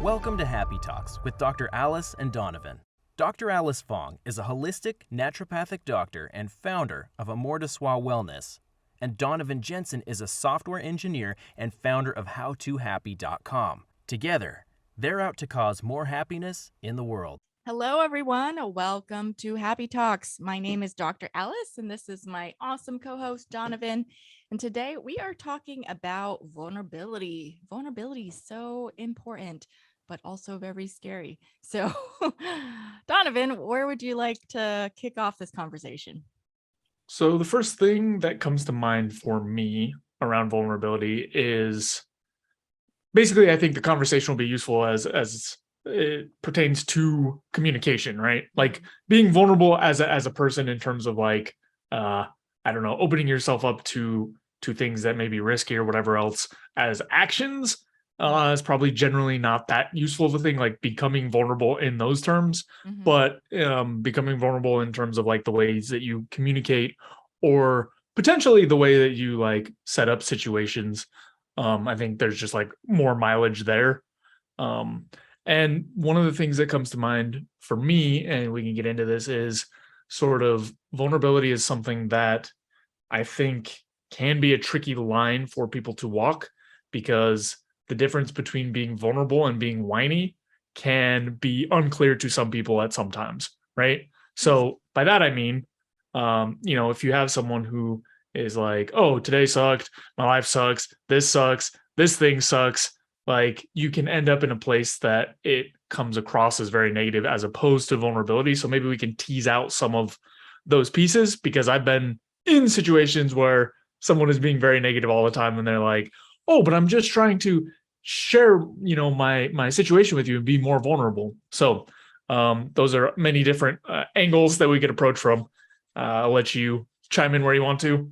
Welcome to Happy Talks with Dr. Alice and Donovan. Dr. Alice Fong is a holistic naturopathic doctor and founder of Amour de Soi Wellness, and Donovon Jenson is a software engineer and founder of HowToHappy.com. Together, they're out to cause more happiness in the world. Hello, everyone. Welcome to Happy Talks. My name is Dr. Alice, and this is my awesome co-host, Donovan. And today we are talking about vulnerability. Vulnerability is so important, but also very scary. So, Donovan, where would you like to kick off this conversation? So the first thing that comes to mind for me around vulnerability is basically, I think the conversation will be useful as it pertains to communication, right? Like being vulnerable as a person in terms of like, I don't know, opening yourself up to things that may be risky or whatever else as actions is probably generally not that useful of a thing, like becoming vulnerable in those terms, but becoming vulnerable in terms of like the ways that you communicate or potentially the way that you like set up situations. I think there's just like more mileage there. And one of the things that comes to mind for me, and we can get into this, is sort of vulnerability is something that I think can be a tricky line for people to walk, because the difference between being vulnerable and being whiny can be unclear to some people at some times, right? So by that, I mean, if you have someone who is like, oh, today sucked, my life sucks, this thing sucks, like you can end up in a place that it comes across as very negative as opposed to vulnerability. So maybe we can tease out some of those pieces, because I've been in situations where someone is being very negative all the time and they're like, oh, but I'm just trying to share, my situation with you and be more vulnerable. So those are many different angles that we could approach from. I'll let you chime in where you want to.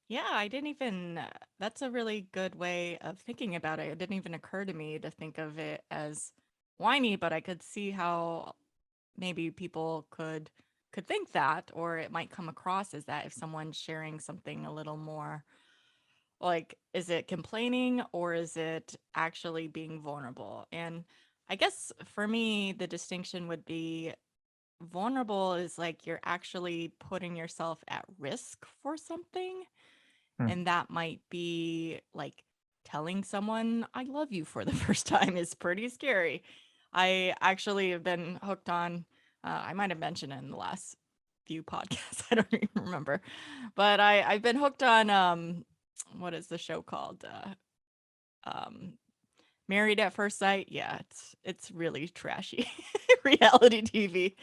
Yeah, I didn't even, that's a really good way of thinking about it. It didn't even occur to me to think of it as whiny, but I could see how maybe people could think that, or it might come across as that if someone's sharing something a little more like, is it complaining or is it actually being vulnerable? And I guess for me, the distinction would be vulnerable is like you're actually putting yourself at risk for something. And that might be like telling someone I love you for the first time is pretty scary. I actually have been hooked on, I might have mentioned it in the last few podcasts. I don't even remember, but I've been hooked on, what is the show called? Married at First Sight. Yeah, it's really trashy reality TV.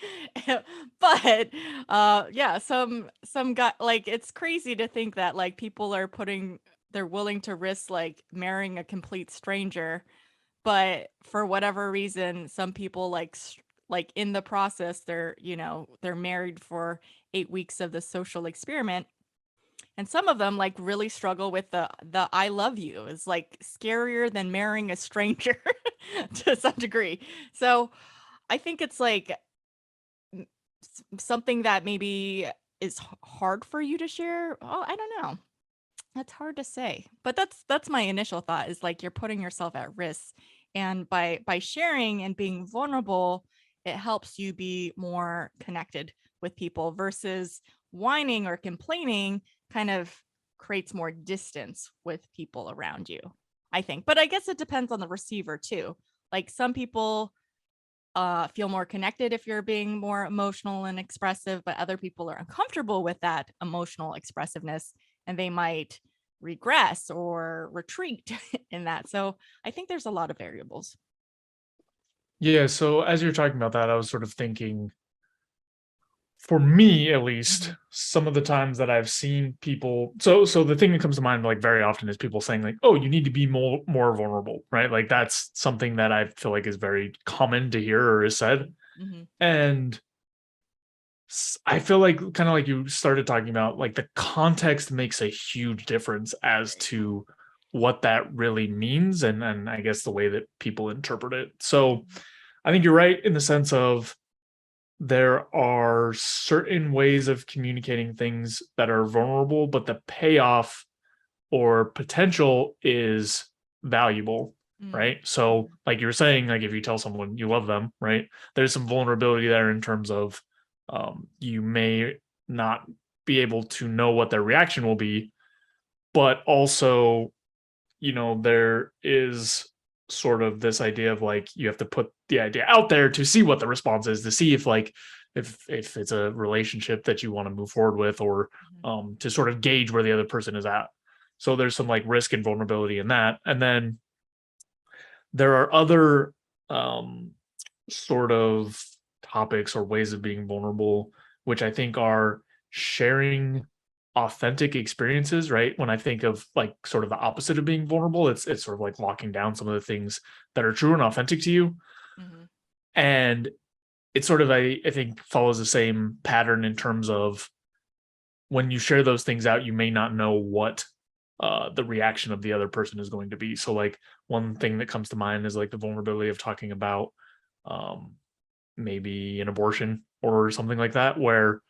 But yeah, some guy, like, it's crazy to think that like people are they're willing to risk like marrying a complete stranger, but for whatever reason some people like in the process they're married for 8 weeks of the social experiment. And some of them like really struggle with the I love you is like scarier than marrying a stranger to some degree. So I think it's like something that maybe is hard for you to share. Oh, I don't know. That's hard to say. But that's my initial thought is like you're putting yourself at risk. And by sharing and being vulnerable, it helps you be more connected with people versus whining or complaining kind of creates more distance with people around you, I think. But I guess it depends on the receiver too. Like some people feel more connected if you're being more emotional and expressive, but other people are uncomfortable with that emotional expressiveness and they might regress or retreat in that. So I think there's a lot of variables. Yeah, so as you're talking about that, I was sort of thinking, for me at least, some of the times that I've seen people, so the thing that comes to mind like very often is people saying like, oh, you need to be more vulnerable, right? Like that's something that I feel like is very common to hear or is said. And I feel like kind of like you started talking about, like the context makes a huge difference as to what that really means, and I guess the way that people interpret it. So I think you're right in the sense of there are certain ways of communicating things that are vulnerable, but the payoff or potential is valuable, Mm. right? So, like you were saying, like if you tell someone you love them, right, there's some vulnerability there in terms of you may not be able to know what their reaction will be, but also, there is sort of this idea of like you have to put the idea out there to see what the response is, to see if like if it's a relationship that you want to move forward with, or Mhm. to sort of gauge where the other person is at. So there's some like risk and vulnerability in that. And then there are other um sort of topics or ways of being vulnerable, which I think are sharing authentic experiences, right? When I think of like sort of the opposite of being vulnerable, it's sort of like locking down some of the things that are true and authentic to you. Mhm. And it sort of, I think, follows the same pattern in terms of when you share those things out, you may not know what the reaction of the other person is going to be. So, like, one thing that comes to mind is like the vulnerability of talking about um, maybe an abortion or something like that, where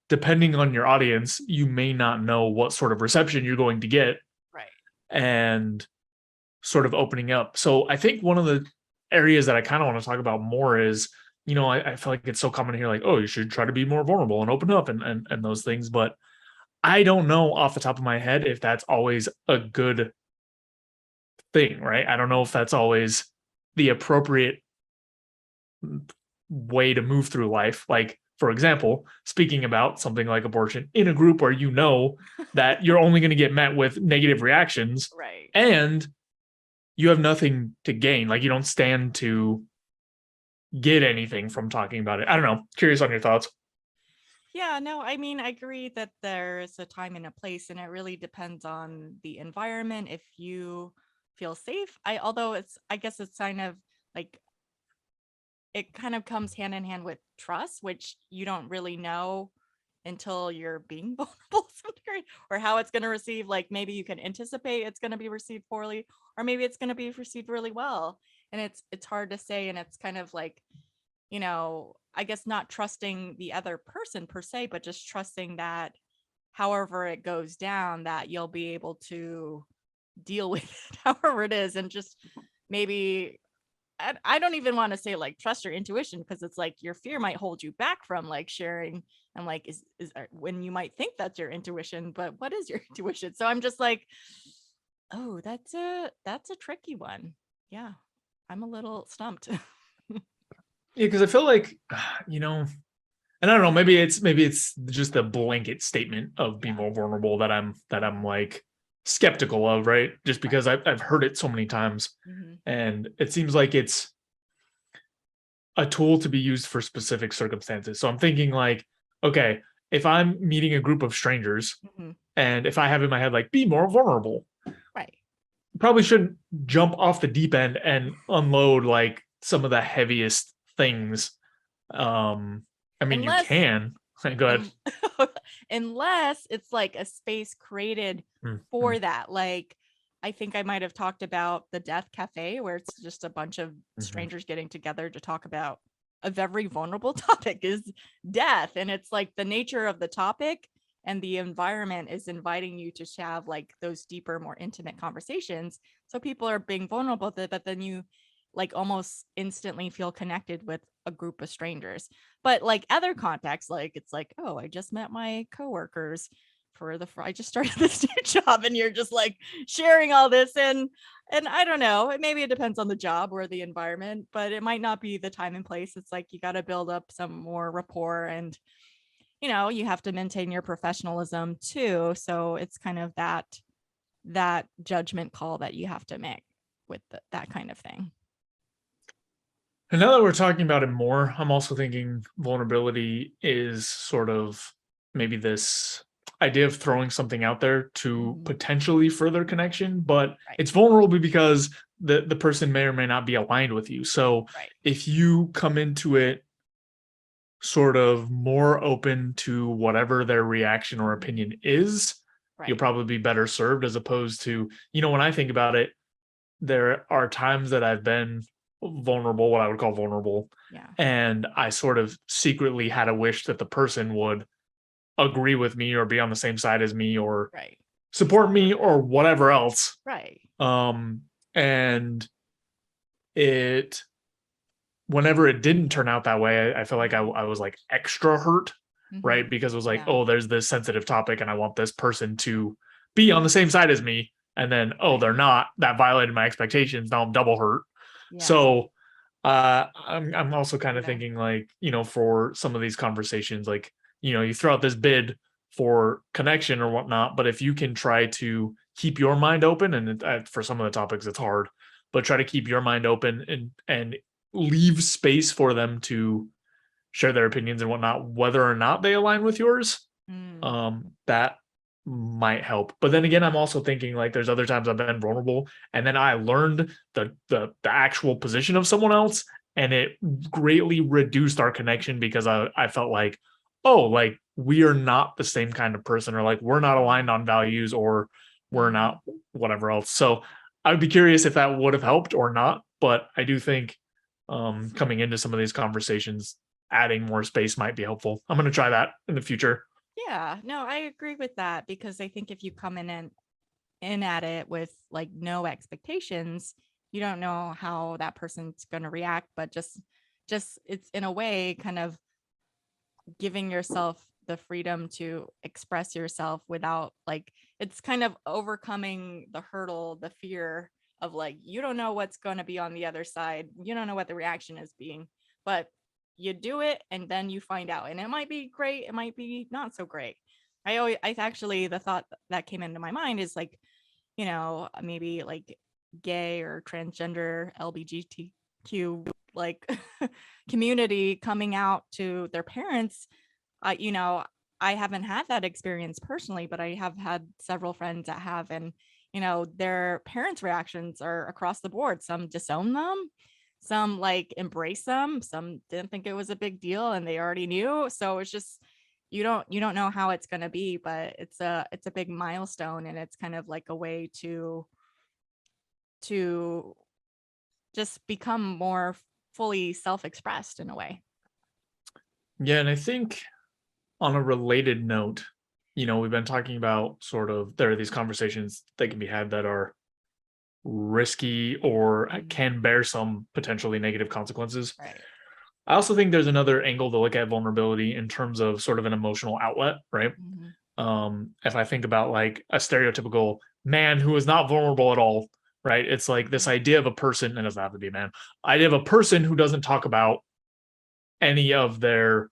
depending on your audience, you may not know what sort of reception you're going to get, Right. and sort of opening up. So I think one of the areas that I kind of want to talk about more is, I feel like it's so common to hear like, oh, you should try to be more vulnerable and open up and those things. But I don't know off the top of my head if that's always a good thing, right? I don't know if that's always the appropriate way to move through life. Like, for example, speaking about something like abortion in a group where you know that you're only going to get met with negative reactions, Right. and you have nothing to gain. Like, you don't stand to get anything from talking about it. I don't know. Curious on your thoughts. Yeah, no, I mean, I agree that there's a time and a place, and it really depends on the environment. If you feel safe, although I guess it's kind of like it kind of comes hand in hand with trust, which you don't really know until you're being vulnerable to some degree, or how it's going to receive. Like maybe you can anticipate it's going to be received poorly, or maybe it's going to be received really well. And it's hard to say, and it's kind of like, I guess not trusting the other person per se, but just trusting that however it goes down, that you'll be able to deal with it however it is. And just maybe I don't even want to say like trust your intuition, because it's like your fear might hold you back from like sharing, and like is when you might think that's your intuition, but what is your intuition? So I'm just like, oh, that's a tricky one. Yeah, I'm a little stumped. Yeah, because I feel like, you know, and I don't know, maybe it's just a blanket statement of be Yeah. more vulnerable that I'm like skeptical of, right? Just Right. because I've heard it so many times, Hmm. and it seems like it's a tool to be used for specific circumstances. So I'm thinking like, okay, if I'm meeting a group of strangers, Hmm. and if I have in my head like be more vulnerable, Right. probably shouldn't jump off the deep end and unload like some of the heaviest things. Um, I mean, you Unless can. Go ahead. un- unless it's like a space created Mm-hmm. for that. Like I think I might have talked about the Death Cafe, where it's just a bunch of Mm-hmm. strangers getting together to talk about a very vulnerable topic, is death. And it's like the nature of the topic and the environment is inviting you to have like those deeper, more intimate conversations. So people are being vulnerable with it, but then you like almost instantly feel connected with a group of strangers. But like other contexts, like it's like, oh, I just met my coworkers for I just started this new job, and you're just like sharing all this, and I don't know, maybe it depends on the job or the environment, but it might not be the time and place. It's like you got to build up some more rapport, and you have to maintain your professionalism too. So it's kind of that judgment call that you have to make with that kind of thing. And now that we're talking about it more, I'm also thinking vulnerability is sort of maybe this idea of throwing something out there to Mhm. potentially further connection, but Right. it's vulnerable because the person may or may not be aligned with you. So Right. if you come into it sort of more open to whatever their reaction or Mhm. opinion is, you'll Right. probably be better served, as opposed to, when I think about it, there are times that I've been vulnerable, what I would call vulnerable. Yeah. And I sort of secretly had a wish that the person would agree with me or be on the same side as me or Right. support me or whatever else. Right. And it, whenever it didn't turn out that way, I feel like I was like extra hurt, right? Because it was like, Yeah. oh, there's this sensitive topic and I want this person to be on the same side as me. And then, oh, they're not. That violated my expectations. Now I'm double hurt. Yeah. So I'm also kind of Yeah. thinking like, for some of these conversations, like, you throw out this bid for connection or whatnot, but if you can try to keep your mind open, and for some of the topics it's hard, but try to keep your mind open and leave space for them to share their opinions and whatnot, whether or not they align with yours, that might help. But then again, I'm also thinking like there's other times I've been vulnerable and then I learned the actual position of someone else, and it greatly reduced our connection because I felt like, oh, like we are not the same kind of person, or like we're not aligned on values, or we're not whatever else. So I would be curious if that would have helped or not. But I do think coming into some of these conversations, adding more space might be helpful. I'm going to try that in the future. Yeah, no, I agree with that, because I think if you come in at it with like no expectations, you don't know how that person's going to react, but just it's in a way kind of giving yourself the freedom to express yourself without, like, it's kind of overcoming the hurdle, the fear of like, you don't know what's going to be on the other side. You don't know what the reaction is being, but you do it and then you find out, and it might be great. It might be not so great. I actually, the thought that came into my mind is like, maybe like gay or transgender LGBTQ like community coming out to their parents. I haven't had that experience personally, but I have had several friends that have, and their parents' reactions are across the board. Some disown them, some like embrace them, some didn't think it was a big deal and they already knew. So it's just, you don't know how it's going to be, but it's a big milestone, and it's kind of like a way to just become more fully self-expressed in a way. Yeah, and I think on a related note, we've been talking about sort of there are these conversations that can be had that are risky or can bear some potentially negative consequences. Right. I also think there's another angle to look at vulnerability in terms of sort of an emotional outlet, right? If I think about like a stereotypical man who is not vulnerable at all, right? It's like this idea of a person, and it doesn't have to be a man, idea of a person who doesn't talk about any of their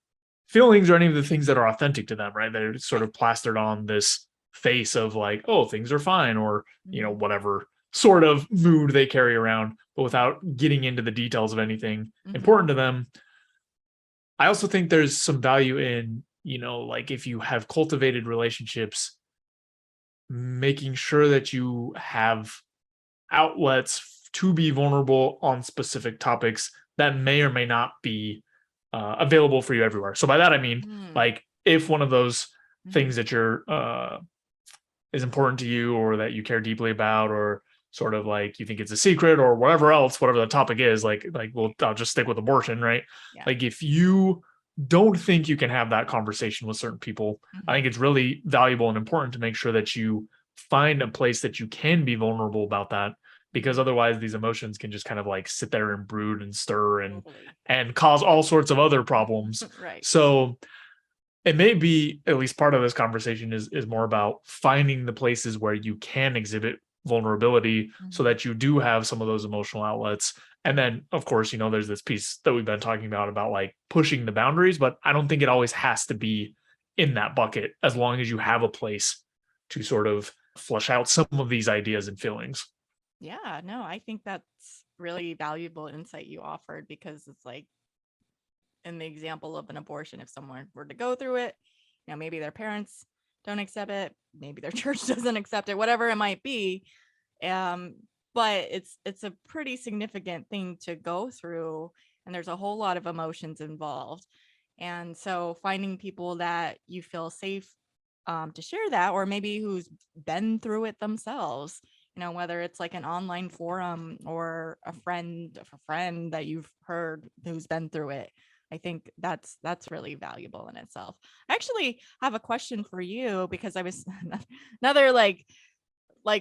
feelings or any of the things that are authentic to them, right? They're sort of plastered on this face of like, oh, things are fine, or, whatever sort of mood they carry around, but without getting into the details of anything important to them. I also think there's some value in, like if you have cultivated relationships, making sure that you have outlets to be vulnerable on specific topics that may or may not be available for you everywhere. So by that I mean, like if one of those things that you're is important to you, or that you care deeply about, or sort of like you think it's a secret, or whatever else, whatever the topic is, I'll just stick with abortion, right? Yeah. Like if you don't think you can have that conversation with certain people, I think it's really valuable and important to make sure that you find a place that you can be vulnerable about that, because otherwise these emotions can just kind of like sit there and brood and stir and cause all sorts of other problems. Right. So it may be, at least part of this conversation is more about finding the places where you can exhibit vulnerability so that you do have some of those emotional outlets. And then of course, there's this piece that we've been talking about like pushing the boundaries, but I don't think it always has to be in that bucket, as long as you have a place to sort of flush out some of these ideas and feelings. Yeah, no, I think that's really valuable insight you offered, because it's like, in the example of an abortion, if someone were to go through it, maybe their parents don't accept it, maybe their church doesn't accept it, whatever it might be. But it's a pretty significant thing to go through, and there's a whole lot of emotions involved. And so finding people that you feel safe to share that, or maybe who's been through it themselves, whether it's like an online forum or a friend of a friend that you've heard who's been through it. I think that's really valuable in itself. I actually have a question for you, because I was another like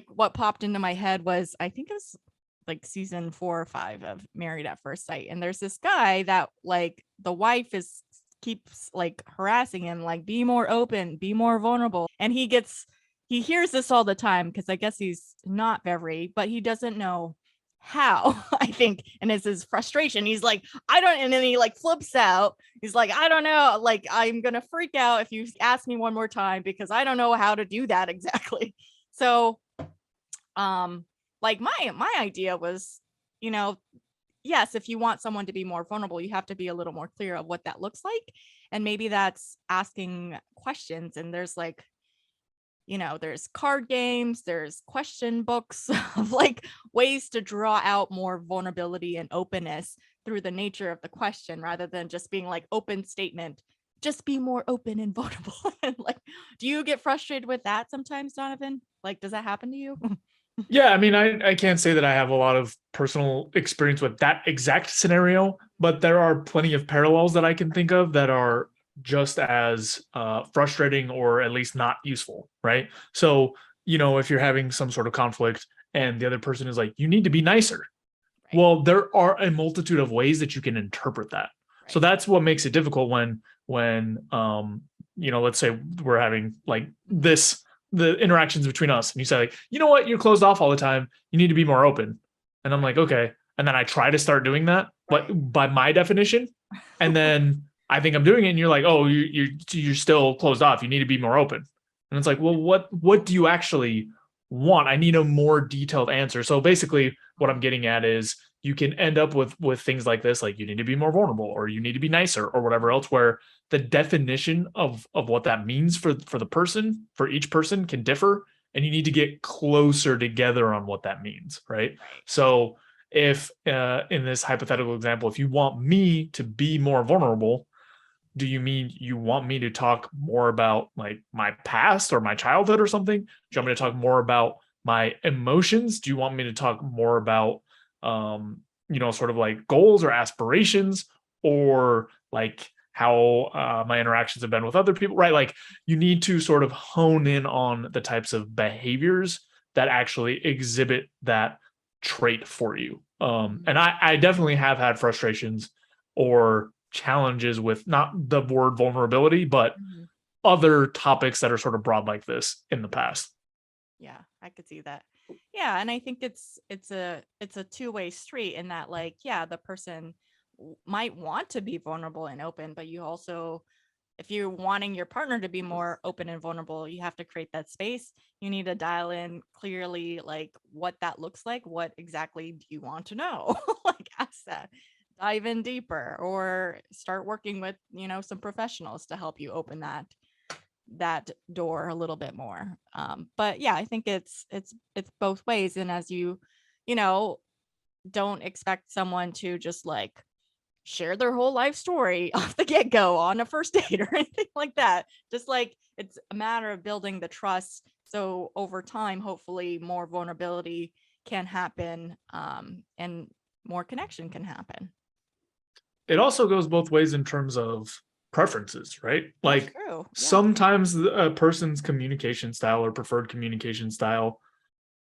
what popped into my head was, I think it was like season 4 or 5 of Married at First Sight, and there's this guy that like the wife is keeps like harassing him, like, be more open, be more vulnerable, and he hears this all the time, because I guess he's not very, but he doesn't know how. I think, and it's his frustration. He's like, I don't, and then he like flips out. He's like, I don't know, like, I'm gonna freak out if you ask me one more time, because I don't know how to do that exactly. So like my idea was, yes, if you want someone to be more vulnerable, you have to be a little more clear of what that looks like, and maybe that's asking questions. And there's like, there's card games, there's question books of like ways to draw out more vulnerability and openness through the nature of the question, rather than just being like open statement, just be more open and vulnerable. And like, do you get frustrated with that sometimes, Donovan? Like, does that happen to you? Yeah, I mean, I can't say that I have a lot of personal experience with that exact scenario, but there are plenty of parallels that I can think of that are just as frustrating, or at least not useful, right? So, if you're having some sort of conflict and the other person is like, you need to be nicer. Right. Well, there are a multitude of ways that you can interpret that. Right. So that's what makes it difficult when let's say we're having like the interactions between us, and you say like, you know what, you're closed off all the time, you need to be more open. And I'm like, okay. And then I try to start doing that, but by my definition, and then I think I'm doing it, and you're like, oh, you're still closed off, you need to be more open. And it's like, well, what do you actually want? I need a more detailed answer. So basically what I'm getting at is, you can end up with things like this, like, you need to be more vulnerable, or you need to be nicer, or whatever else, where the definition of what that means for the person, for each person, can differ, and you need to get closer together on what that means, right? So if in this hypothetical example, if you want me to be more vulnerable, do you mean you want me to talk more about like my past or my childhood or something? Do you want me to talk more about my emotions? Do you want me to talk more about sort of like goals or aspirations, or like how my interactions have been with other people, right? Like, you need to sort of hone in on the types of behaviors that actually exhibit that trait for you. And I definitely have had frustrations or challenges with not the word vulnerability, but other topics that are sort of broad like this in the past. Yeah, I could see that. Yeah, and I think it's a two-way street, in that, like, yeah, the person might want to be vulnerable and open, but you also, if you're wanting your partner to be more open and vulnerable, you have to create that space. You need to dial in clearly, like, what that looks like. What exactly do you want to know? Like, ask that, dive in deeper, or start working with, some professionals to help you open that door a little bit more. But yeah, I think it's both ways. And as don't expect someone to just like share their whole life story off the get-go on a first date or anything like that. Just like, it's a matter of building the trust, so over time, hopefully more vulnerability can happen, and more connection can happen. It also goes both ways in terms of preferences, right? Like, True. Yeah. sometimes a person's communication style or preferred communication style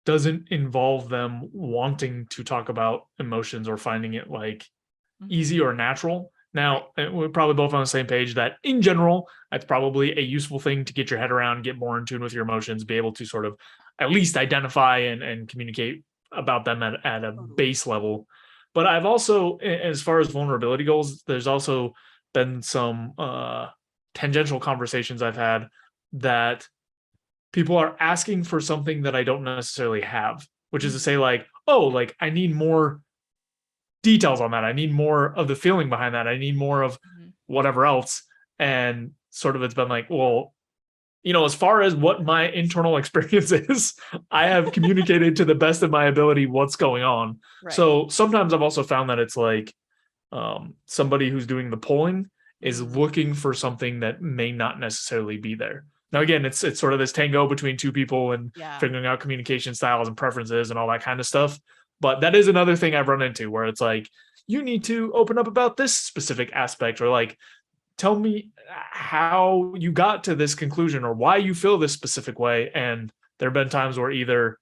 doesn't involve them wanting to talk about emotions or finding it like easy or natural. Now, we're probably both on the same page that in general, that's probably a useful thing to get your head around, get more in tune with your emotions, be able to sort of at least identify and communicate about them at a base level. But I've also, as far as vulnerability goes, there's also been some tangential conversations I've had that people are asking for something that I don't necessarily have, which is to say, like, oh, like, I need more details on that. I need more of the feeling behind that. I need more of whatever else. And sort of, it's been like, well, as far as what my internal experience is, I have communicated to the best of my ability what's going on. Right. So sometimes I've also found that it's like somebody who's doing the polling is looking for something that may not necessarily be there. Now, again, it's sort of this tango between two people and Yeah. figuring out communication styles and preferences and all that kind of stuff. But that is another thing I've run into where it's like, you need to open up about this specific aspect, or like, tell me how you got to this conclusion or why you feel this specific way. And there have been times where either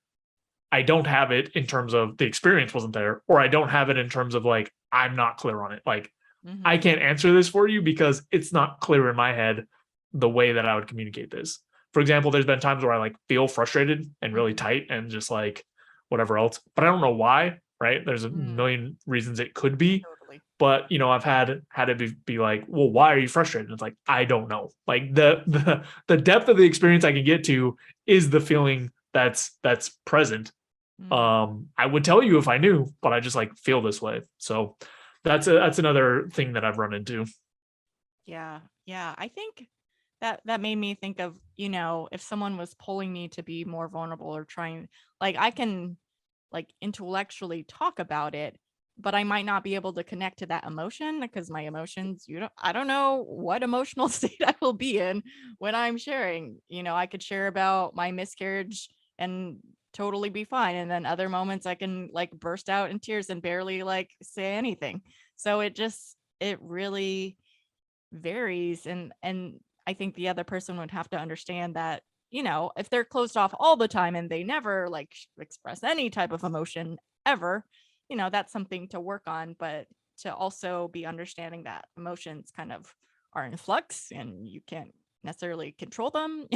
I don't have it in terms of the experience wasn't there, or I don't have it in terms of like, I'm not clear on it. Like, I Mm-hmm. can't answer this for you because it's not clear in my head the way that I would communicate this. For example, there's been times where I like feel frustrated and really Mm-hmm. tight and just like whatever else, but I don't know why, right? There's a Mm, million reasons it could be, totally. but I've had it be like, well, why are you frustrated? And it's like, I don't know. Like the depth of the experience I can get to is the feeling that's present. Mm. I would tell you if I knew, but I just like feel this way. So that's another thing that I've run into. Yeah. Yeah. I think that made me think of, if someone was pulling me to be more vulnerable or trying, like, I can like intellectually talk about it, but I might not be able to connect to that emotion because my emotions, I don't know what emotional state I will be in when I'm sharing. I could share about my miscarriage and totally be fine. And then other moments I can like burst out in tears and barely like say anything. So it really varies. And I think the other person would have to understand that, if they're closed off all the time and they never like express any type of emotion ever, that's something to work on, but to also be understanding that emotions kind of are in flux and you can't necessarily control them.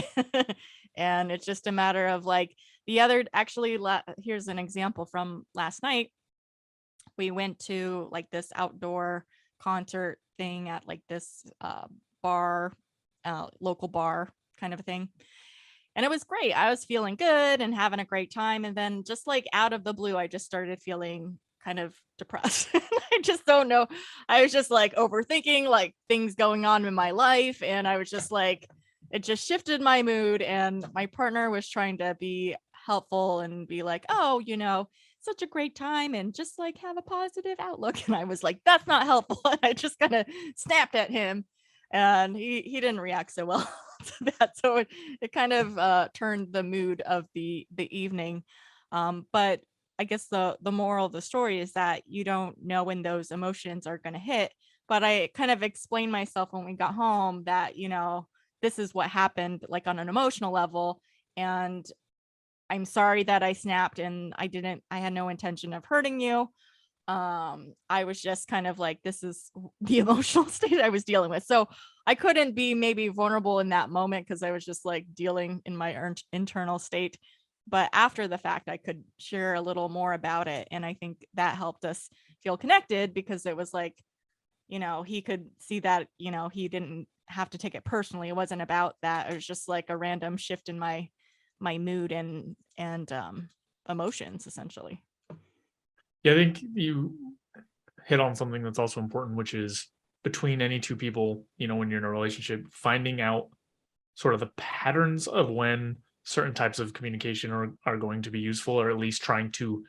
And it's just a matter of like the other actually here's an example from last night. We went to like this outdoor concert thing at like this bar, local bar kind of a thing. And it was great. I was feeling good and having a great time. And then just like out of the blue, I just started feeling kind of depressed. I just don't know. I was just like overthinking like things going on in my life. And I was just like, it just shifted my mood. And my partner was trying to be helpful and be like, oh, such a great time and just like have a positive outlook. And I was like, that's not helpful. And I just kind of snapped at him and he didn't react so well to that. So it kind of turned the mood of the evening. But I guess the moral of the story is that you don't know when those emotions are going to hit. But I kind of explained myself when we got home that, this is what happened like on an emotional level. And I'm sorry that I snapped and I had no intention of hurting you. I was just kind of like, this is the emotional state I was dealing with. So I couldn't be maybe vulnerable in that moment because I was just like dealing in my internal state. But after the fact, I could share a little more about it. And I think that helped us feel connected because it was like, he could see that, he didn't have to take it personally. It wasn't about that. It was just like a random shift in my mood and emotions essentially. Yeah, I think you hit on something that's also important, which is between any two people, when you're in a relationship, finding out sort of the patterns of when certain types of communication are going to be useful, or at least trying to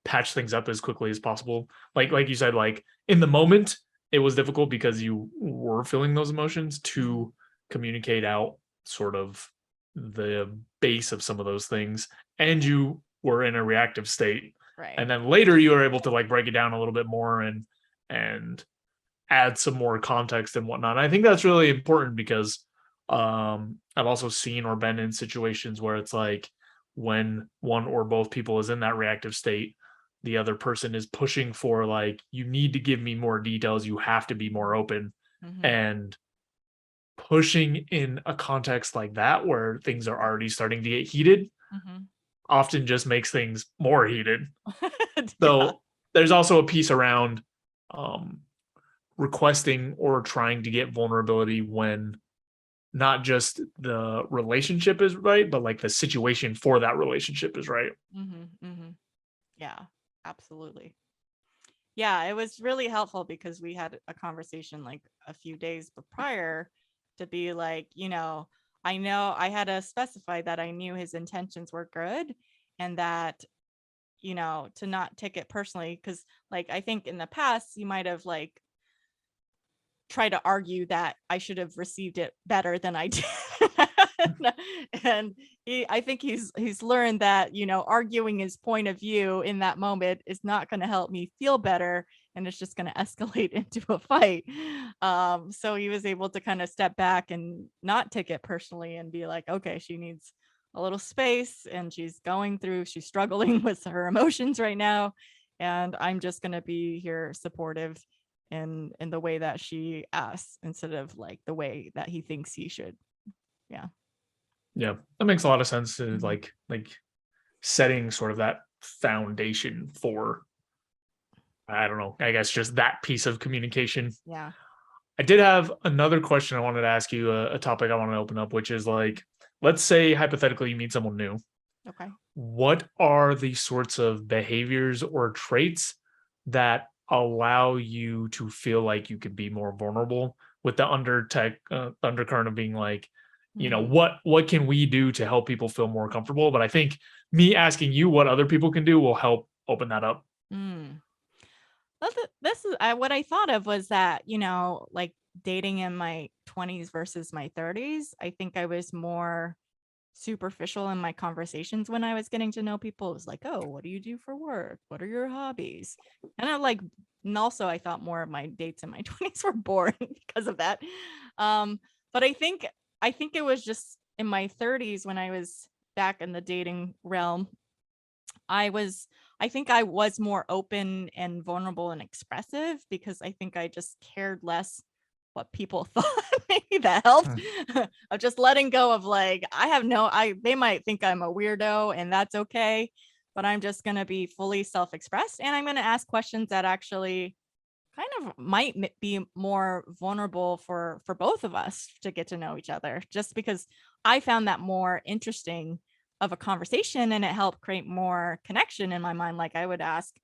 patch things up as quickly as possible. Like you said, like in the moment, it was difficult because you were feeling those emotions to communicate out sort of the base of some of those things, and you were in a reactive state. Right. And then later you were able to like break it down a little bit more and add some more context and whatnot. And I think that's really important because I've also seen or been in situations where it's like when one or both people is in that reactive state, the other person is pushing for like, you need to give me more details, you have to be more open. Mm-hmm. And pushing in a context like that where things are already starting to get heated Mm-hmm. often just makes things more heated. Yeah. So there's also a piece around um, requesting or trying to get vulnerability when not just the relationship is right, but like the situation for that relationship is right. Mm-hmm. Mm-hmm. Yeah, absolutely. Yeah, it was really helpful because we had a conversation like a few days prior to be like, I know I had to specify that I knew his intentions were good and that, to not take it personally. Cause like, I think in the past, you might have like tried to argue that I should have received it better than I did. And I think he's learned that, arguing his point of view in that moment is not going to help me feel better, and it's just going to escalate into a fight. So he was able to kind of step back and not take it personally and be like, okay, she needs a little space, and she's struggling with her emotions right now, and I'm just going to be here supportive in the way that she asks, instead of like the way that he thinks he should. Yeah. Yeah, that makes a lot of sense. Mhm. Like setting sort of that foundation for, I don't know, I guess just that piece of communication. Yeah. I did have another question I wanted to ask you, a topic I want to open up, which is like, let's say hypothetically you meet someone new. Okay. What are the sorts of behaviors or traits that allow you to feel like you could be more vulnerable, with the undercurrent of being like, Mm. what can we do to help people feel more comfortable? But I think me asking you what other people can do will help open that up. Mm. This is what I thought of was that, like dating in my 20s versus my 30s, I think I was more superficial in my conversations when I was getting to know people. It was like, oh, what do you do for work? What are your hobbies? And and also I thought more of my dates in my 20s were boring because of that. Um, but I think it was just in my 30s when I was back in the dating realm. I think I was more open and vulnerable and expressive, because I think I just cared less what people thought. Maybe that helped. Hmm. Of just letting go of like, they might think I'm a weirdo, and that's okay, but I'm just going to be fully self-expressed, and I'm going to ask questions that actually kind of might be more vulnerable for both of us to get to know each other, just because I found that more interesting of a conversation, and it helped create more connection in my mind. Like I would ask,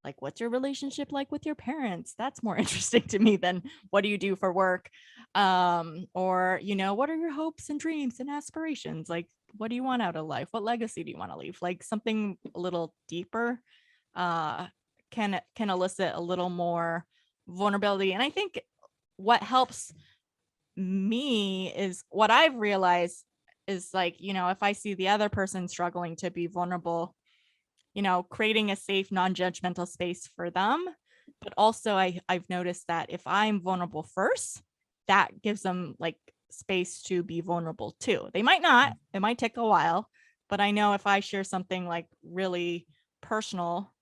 like, what's your relationship like with your parents? That's more interesting to me than what do you do for work? Or what are your hopes and dreams and aspirations? Like, what do you want out of life? What legacy do you want to leave? Like something a little deeper uh can elicit a little more vulnerability. And I think what helps me is, what I've realized is, like, if I see the other person struggling to be vulnerable, creating a safe, non-judgmental space for them. But also I've noticed that if I'm vulnerable first, that gives them like space to be vulnerable too. They might not, it might take a while, but I know if I share something like really personal,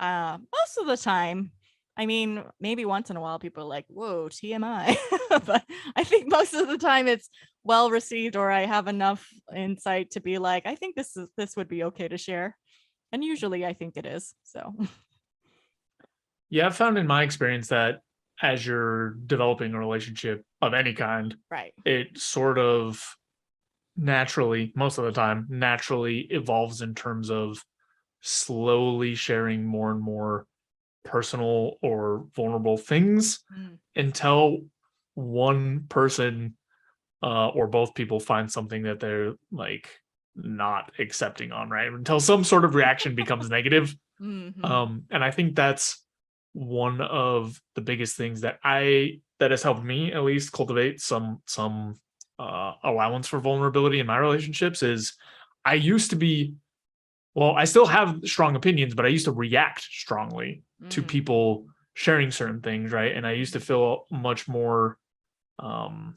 most of the time, I mean, maybe once in a while people are like, whoa, TMI. But I think most of the time it's well received, or I have enough insight to be like, I think this would be okay to share. And usually I think it is. So Yeah, I've found in my experience that as you're developing a relationship of any kind, right. it sort of naturally, most of the time, naturally evolves in terms of slowly sharing more and more personal or vulnerable things, Mm. until one person, or both people find something that they're like not accepting on, right? Until some sort of reaction becomes negative. Hmm. And I think that's one of the biggest things that has helped me at least cultivate some allowance for vulnerability in my relationships. Is I used to be, well, I still have strong opinions, but I used to react strongly to Mm. people sharing certain things, right? And I used to feel much more um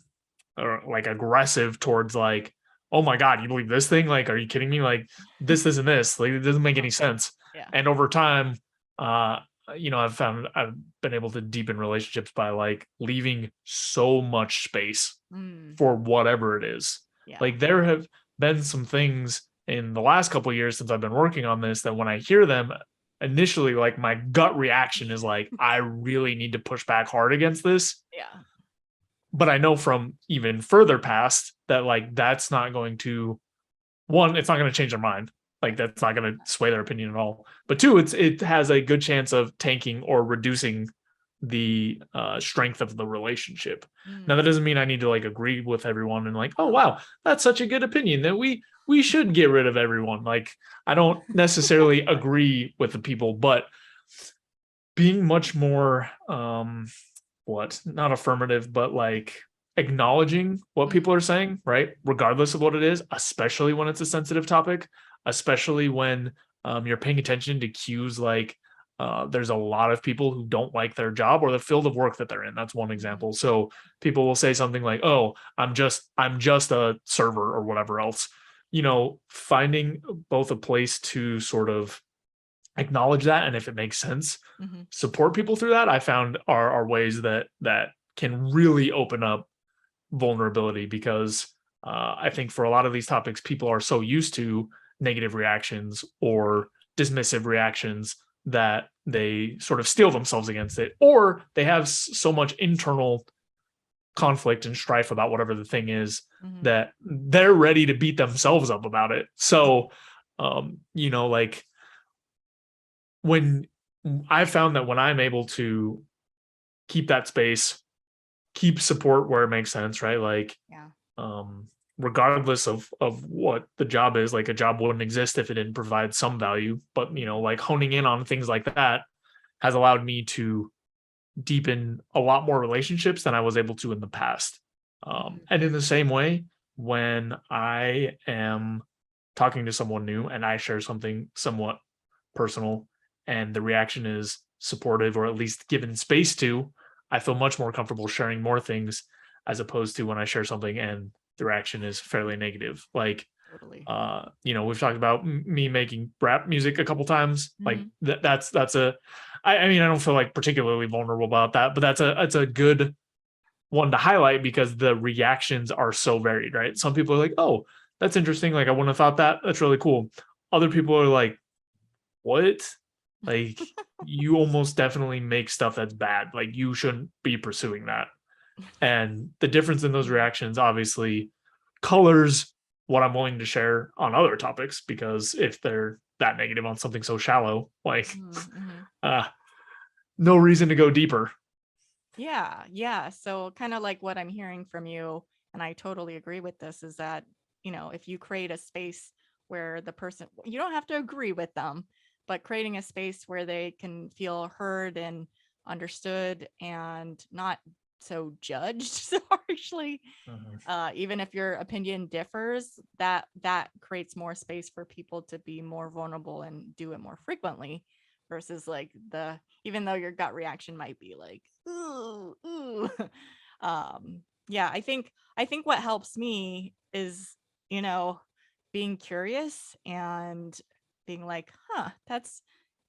or like aggressive towards like, oh my god, you believe this thing? Like, are you kidding me? Like this and this, like it doesn't make Uh-huh. any sense. Yeah. And over time, uh I've been able to deepen relationships by like leaving so much space Mm. for whatever it is. Yeah. Like there have been some things in the last couple of years since I've been working on this that when I hear them, initially like my gut reaction is like, I really need to push back hard against this. Yeah. But I know from even further past that like that's not going to, one, it's not going to change their mind. Like that's not going to sway their opinion at all. But two, it has a good chance of tanking or reducing the strength of the relationship. Now Mm. that doesn't mean I need to like agree with everyone and like, oh wow, that's such a good opinion that we should get rid of everyone. Like I don't necessarily agree with the people, but being much more what, not affirmative, but like acknowledging what people are saying, right? Regardless of what it is, especially when it's a sensitive topic, especially when you're paying attention to cues like there's a lot of people who don't like their job or the field of work that they're in. That's one example. So people will say something like, "Oh, I'm just a server," or whatever else. Finding both a place to sort of acknowledge that, and if it makes sense, Mm-hmm. support people through that, I found are ways that can really open up vulnerability, because I think for a lot of these topics, people are so used to negative reactions or dismissive reactions that they sort of steel themselves against it, or they have so much internal conflict and strife about whatever the thing is Mm-hmm. that they're ready to beat themselves up about it. So, like when I found that when I'm able to keep that space, keep support where it makes sense, right? Like, Yeah. regardless of what the job is, like a job wouldn't exist if it didn't provide some value. But like honing in on things like that has allowed me to deepen a lot more relationships than I was able to in the past. Mm-hmm. And in the same way, when I am talking to someone new and I share something somewhat personal and the reaction is supportive or at least given space to, I feel much more comfortable sharing more things as opposed to when I share something and the reaction is fairly negative. Like, Totally. we've talked about me making rap music a couple times. Like Mm-hmm. that's a, I mean, I don't feel like particularly vulnerable about that, but that's a good one to highlight because the reactions are so varied, right? Some people are like, "Oh, that's interesting. Like, I wouldn't have thought that. That's really cool." Other people are like, "What? Like, you almost definitely make stuff that's bad. Like, you shouldn't be pursuing that." And the difference in those Mm-hmm. reactions obviously colors what I'm willing to share on other topics, because if they're that negative on something so shallow, like, Mm-hmm. uh, no reason to go deeper. Yeah, yeah. So kind of like what I'm hearing from you, and I totally agree with this, is that, if you create a space where the person, you don't have to agree with them, but creating a space where they can feel heard and understood and not so judged so harshly, Mhm. even if your opinion differs, that creates more space for people to be more vulnerable and do it more frequently versus like even though your gut reaction might be like ooh. Yeah, I think what helps me is, you know being curious and being like, that's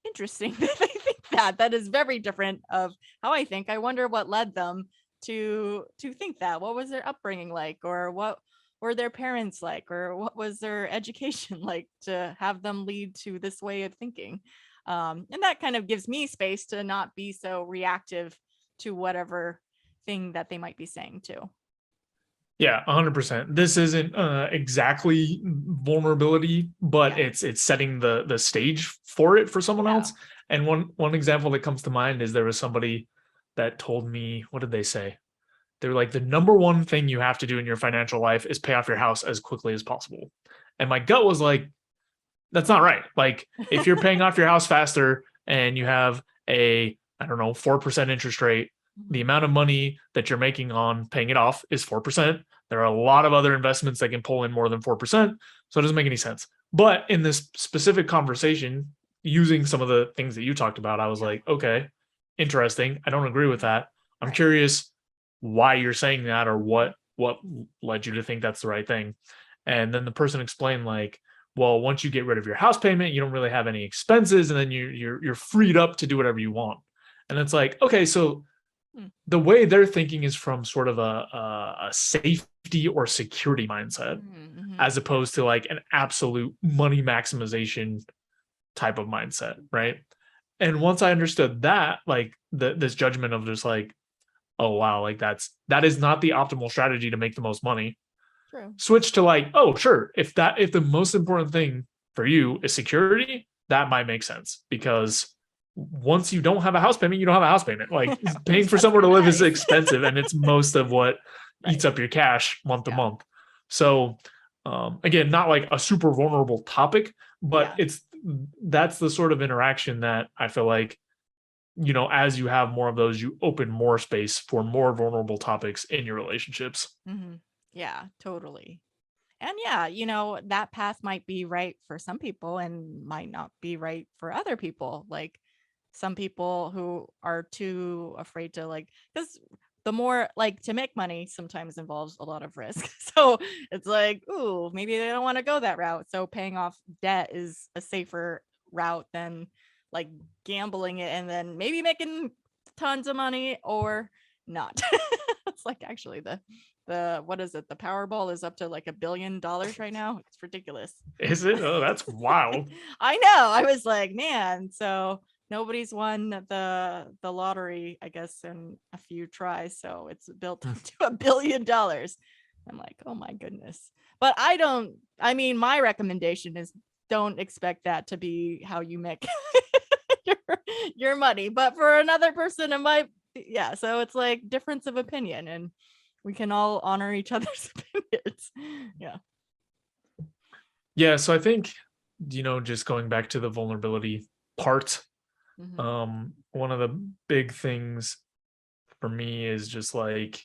interesting that they think that is very different of how I think. I wonder what led them to think that. What was their upbringing like, or what were their parents like, or what was their education like to have them lead to this way of thinking. And that kind of gives me space to not be so reactive to whatever thing that they might be saying too. Yeah, 100%. This isn't exactly vulnerability, but Yeah. it's setting the stage for it for someone Yeah. else. And one example that comes to mind is there was somebody that told me, what did they say? They were like, the number one thing you have to do in your financial life is pay off your house as quickly as possible. And my gut was like, that's not right. Like, if you're paying off your house faster and you have a, I don't know, 4% interest rate, the Mhm. amount of money that you're making on paying it off is 4%. There are a lot of other investments that can pull in more than 4%. So it doesn't make any sense. But in this specific conversation, using some of the things that you talked about, I was Yeah. like, okay, interesting. I don't agree with that. I'm Right. curious why you're saying that, or what led you to think that's the right thing. And then the person explained, like, well, once you get rid of your house payment, you don't really have any expenses, and then you're freed up to do whatever you want. And it's like, okay, so Mm. the way they're thinking is from sort of a safety or security mindset, Mm-hmm. as opposed to like an absolute money maximization type of mindset, right? And once I understood that, like this judgment of just like, oh wow, like that is not the optimal strategy to make the most money. True. Switch to like, oh sure, if the most important thing for you is security, that might make sense, because once you don't have a house payment, you don't have a house payment. Like, paying for That's somewhere to live is nice. expensive, and it's most of what eats Right. up your cash month to Yeah. month. So, again, not like a super vulnerable topic, but Yeah. that's the sort of interaction that I feel like as you have more of those, you open more space for more vulnerable topics in your relationships. Yeah, totally. And yeah, that path might be right for some people and might not be right for other people. Like some people who are too afraid to because the more to make money sometimes involves a lot of risk. So it's like, ooh, maybe they don't want to go that route. So paying off debt is a safer route than like gambling it and then maybe making tons of money or not. It's like actually the what is it? The Powerball is up to like $1 billion right now. It's ridiculous. Is it? Oh, that's wild. I know. I was like, man, so nobody's won the lottery, I guess, in a few tries. So it's built up to $1 billion. I'm like, oh my goodness. But my recommendation is don't expect that to be how you make your money. But for another person, it might, yeah. So it's like difference of opinion, and we can all honor each other's opinions. Yeah. Yeah. So I think, just going back to the vulnerability part, one of the big things for me is just like,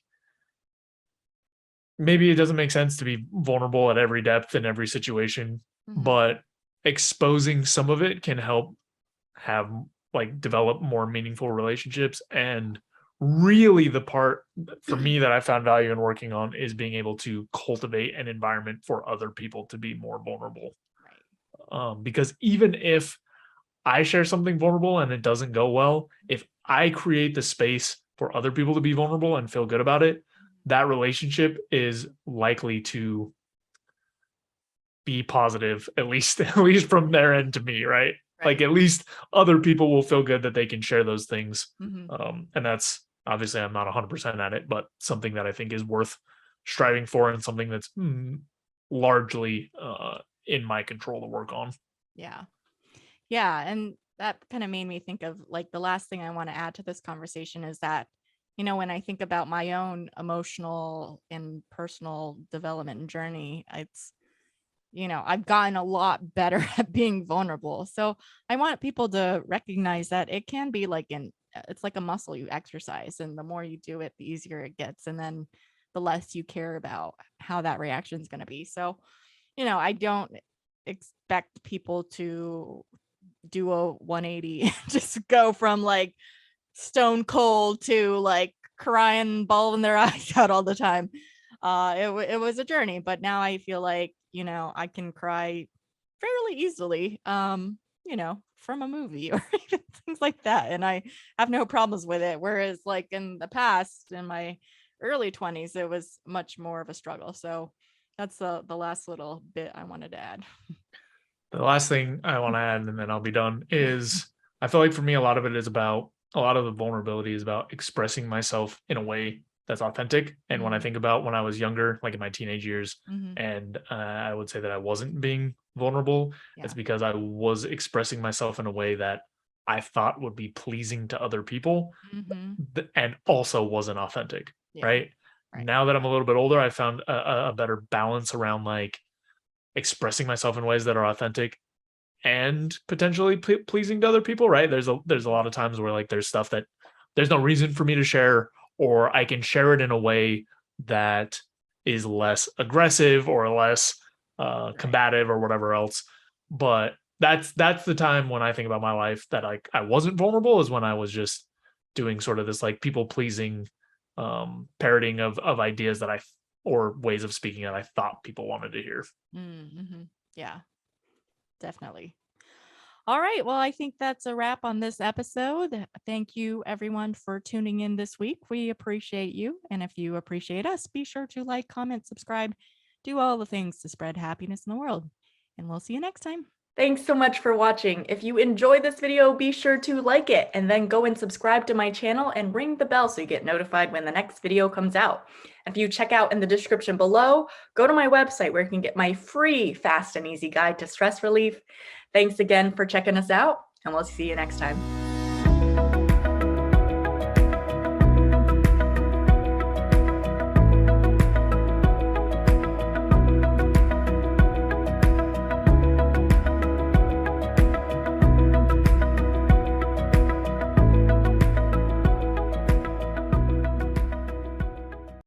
maybe it doesn't make sense to be vulnerable at every depth in every situation, but exposing some of it can help have develop more meaningful relationships. And really the part for me that I found value in working on is being able to cultivate an environment for other people to be more vulnerable. Right. Because even if I share something vulnerable and it doesn't go well, if I create the space for other people to be vulnerable and feel good about it, that relationship is likely to be positive, at least from their end to me, right? Like at least other people will feel good that they can share those things. And that's obviously I'm not 100% at it, but something that I think is worth striving for and something that's largely in my control to work on. Yeah. Yeah. And that kind of made me think of the last thing I want to add to this conversation is that, when I think about my own emotional and personal development and journey, it's, I've gotten a lot better at being vulnerable. So I want people to recognize that it can be it's like a muscle you exercise, and the more you do it, the easier it gets. And then the less you care about how that reaction is going to be. So, I don't expect people to do a 180, just go from stone cold to crying, bawling their eyes out all the time. It was a journey, but now I feel like, I can cry fairly easily, from a movie or even things like that. And I have no problems with it. Whereas in the past, in my early 20s, it was much more of a struggle. So that's the last little bit I wanted to add. The last thing I want to add, and then I'll be done, is I feel like for me, a lot of the vulnerability is about expressing myself in a way that's authentic. And when I think about when I was younger, like in my teenage years, and I would say that I wasn't being vulnerable, it's because I was expressing myself in a way that I thought would be pleasing to other people and also wasn't authentic, right? Now that I'm a little bit older, I found a better balance around expressing myself in ways that are authentic and potentially pleasing to other people, right? There's a lot of times where there's stuff that there's no reason for me to share, or I can share it in a way that is less aggressive or less combative or whatever else. But that's the time when I think about my life that I wasn't vulnerable, is when I was just doing sort of this people pleasing parroting of ideas that or ways of speaking that I thought people wanted to hear. Yeah, definitely. All right. Well, I think that's a wrap on this episode. Thank you, everyone, for tuning in this week. We appreciate you. And if you appreciate us, be sure to like, comment, subscribe, do all the things to spread happiness in the world. And we'll see you next time. Thanks so much for watching. If you enjoyed this video, be sure to like it and then go and subscribe to my channel and ring the bell so you get notified when the next video comes out. If you check out in the description below, go to my website where you can get my free fast and easy guide to stress relief. Thanks again for checking us out, and we'll see you next time.